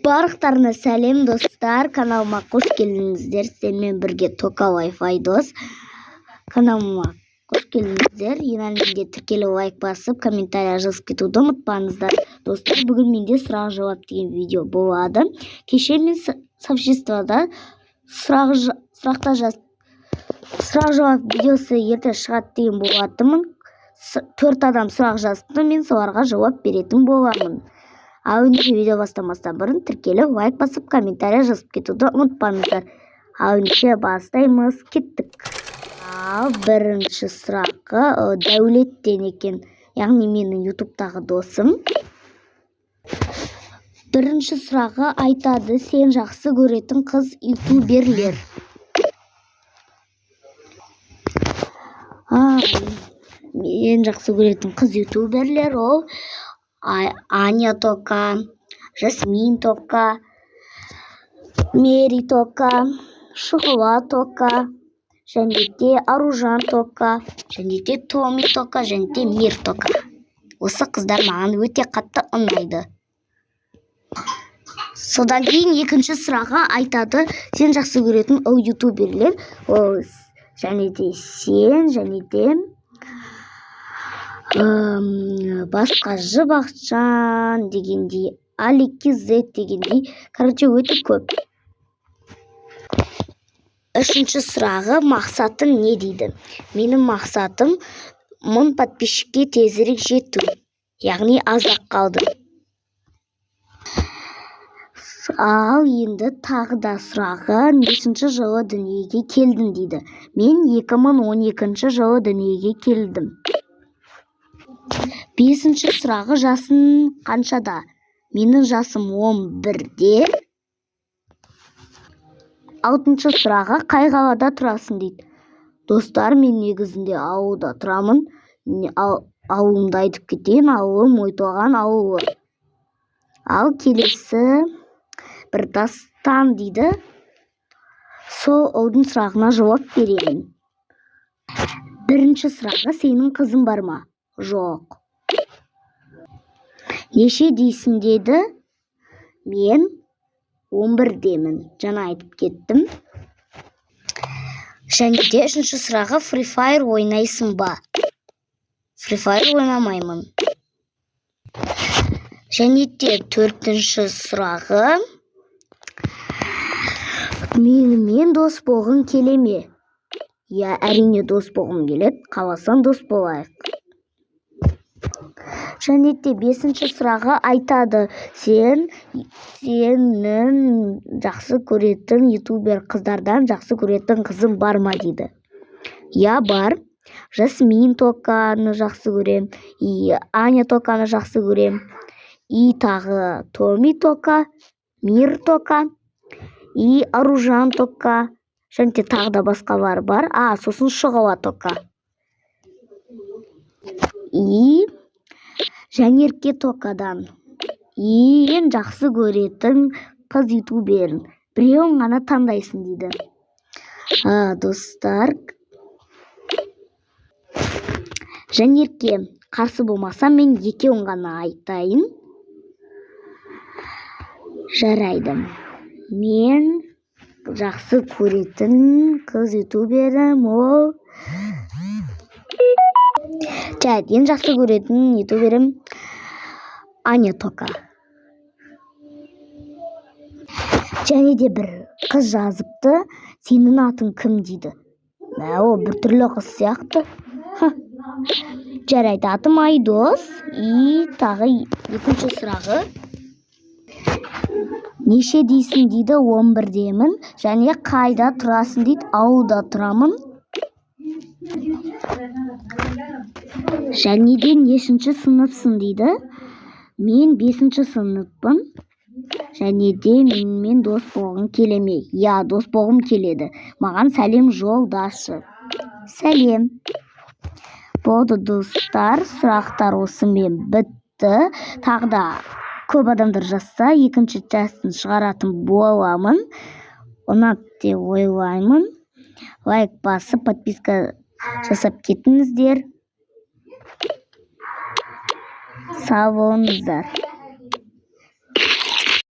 Барлықтарына сәлем достар, каналыма қош келдіңіздер. Сіздермен бірге Тока Wi-Fi дос. Каналыма қош келдіңіздер. Ең алдымен тіркеліп лайк басып, комментария жазып кетуді ұмытпаңыздар. Достар, бүгін менде сұрақ жауап деген видео болады. Кеше мен сообществода сұрақ жауап видеосы ерте шығады деген болатынмын. 4 адам сұрақ жазыпты, мен соларға жауап беретін боламын. Ал ендеше видео бастамастан бұрын тіркеліп лайк басып, комментария жазып кетуді ұмытпаңыздар. Ал ендеше бастаймыз, кеттік. Ал бірінші сұраққа Дәулеттен екен, яғни менің ютубтағы досым. Бірінші сұрағы айтады: сен жақсы көретін қыз ютуберлер. Мен жақсы көретін қыз ютуберлер ол Аня Тока, Жасмин Тока, Мери Тока, Шұғыла Тока, және де Аружан Тока, және де Томи Тока, және де Мир Тока. Осы қыздар маған өте қатты ұнайды. Содан кейін екінші сұраға айтады: сен жақсы көретін ол ютуберлер ол және де сен, және де басқа Бақытжан дегендей, Аликизет дегендей, короче, өте көп. Үшінші сұрағы мақсатың не дейді? Менің мақсатым 1000 подписчикке тезірек жету, яғни азақ қалды. Ал енді тағы да сұрағы нешінші жылы дүниеге келдің дейді. Мен 2012 жылы дүниеге келдім. Бесінші сұрағы жасың қаншада? Менің жасым 11-де. Алтыншы сұрағы қай қалада тұрасың дейді. Достар, мен негізінде ауылда тұрамын. Ауылымды айтып кетейін, ауылым Ойтоған ауылы. Ал келесі Біртастан дейді. Сол ауылдың сұрағына жауап беремін. Бірінші сұрағы сенің қызың бар ма? Жоқ. Неше дейсің деді? Мен 11-демін. Жаңа айтып кеттім. Және де үшінші сұрағы Free Fire ойнайсың ба? Free Fire ойнамаймын. Және де төртінші сұрағы менімен дос болғың келе ме? Я, әрине дос болғым келеді. Қаласаң дос болайық. Және де бесінші сұрағы айтады: сенің жақсы көретін ютубер қыздардан жақсы көретін қызым бар ма дейді. Я, бар. Жасмин Токаны жақсы көрем, Аня Токаны жақсы көрем, тағы Томи Тока, Мир Тока, Аружан Тока, және де тағы да басқалар бар. Сосын Шұғыла Тока. Жәнерке Токадан. Ең жақсы көретін қыз ютуберін. Біреуін ғана таңдайсың дейді. Достар, Жәнерке қарсы болмаса, мен екеуін ғана айтайын. Жарайды. Мен жақсы көретін қыз ютуберім ол ең жақсы көретін ютуберім Аня Тока. Және де бір қыз жазыпты: сенің атың кім дейді. Ол біртүрлі қыз сияқты. Жарайды, атым Айдос. Тағы екінші сұрағы неше дейсің дейді. 11-демін. Және қайда тұрасың дейді. Ауылда тұрамын. Және де нешінші сыныпсың дейді. Мен 5-ші сыныппын. Және де менімен дос болғың келе ме? Я, дос болғым келеді. Маған сәлем жолдашы. Сәлем. Болды достар, сұрақтар осымен бітті. Тағы да көп адамдар жазса, екінші частын шығаратын боламын. Ұнап деп ойлаймын. Лайк басып, подписка жасап кетіңіздер. Сау болыңыздар.